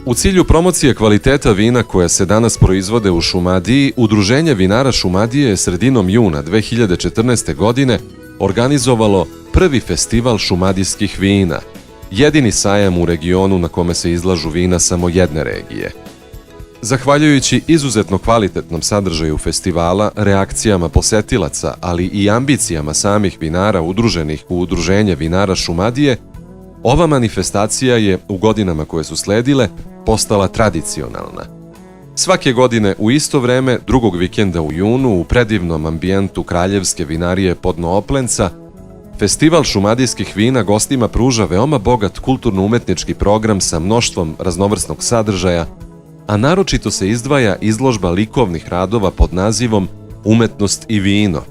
U cilju promocije kvaliteta vina koja se danas proizvode u Šumadiji, Udruženje vinara Šumadije je sredinom juna 2014. godine organizovalo prvi festival šumadijskih vina, jedini sajam u regionu na kome se izlažu vina samo jedne regije. Zahvaljujući izuzetno kvalitetnom sadržaju festivala, reakcijama posetilaca, ali i ambicijama samih vinara udruženih u Udruženje vinara Šumadije, ova manifestacija je u godinama koje su sledile postala tradicionalna. Svake godine u isto vreme, drugog vikenda u junu, u predivnom ambijentu Kraljevske vinarije Podnooplenca, Festival šumadijskih vina gostima pruža veoma bogat kulturno-umetnički program sa mnoštvom raznovrsnog sadržaja, a naročito se izdvaja izložba likovnih radova pod nazivom Umetnost i vino,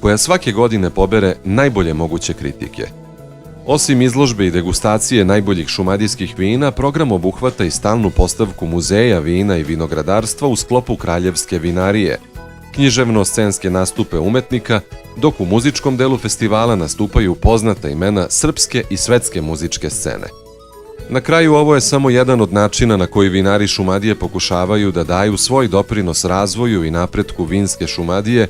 koja svake godine pobere najbolje moguće kritike. Osim izložbe i degustacije najboljih šumadijskih vina, program obuhvata i stalnu postavku muzeja vina i vinogradarstva u sklopu Kraljevske vinarije, književno-scenske nastupe umetnika, dok u muzičkom delu festivala nastupaju poznata imena srpske i svetske muzičke scene. Na kraju, ovo je samo jedan od načina na koji vinari Šumadije pokušavaju da daju svoj doprinos razvoju i napretku vinske Šumadije,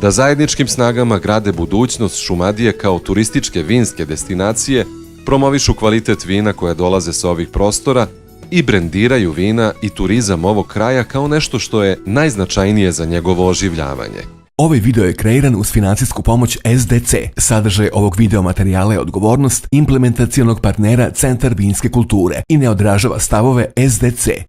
da zajedničkim snagama grade budućnost Šumadije kao turističke vinske destinacije, promovišu kvalitet vina koja dolaze sa ovih prostora i brendiraju vina i turizam ovog kraja kao nešto što je najznačajnije za njegovo oživljavanje. Ovaj video je kreiran uz financijsku pomoć SDC. Sadržaj ovog video materijala je odgovornost implementacionog partnera Centar vinske kulture i ne odražava stavove SDC.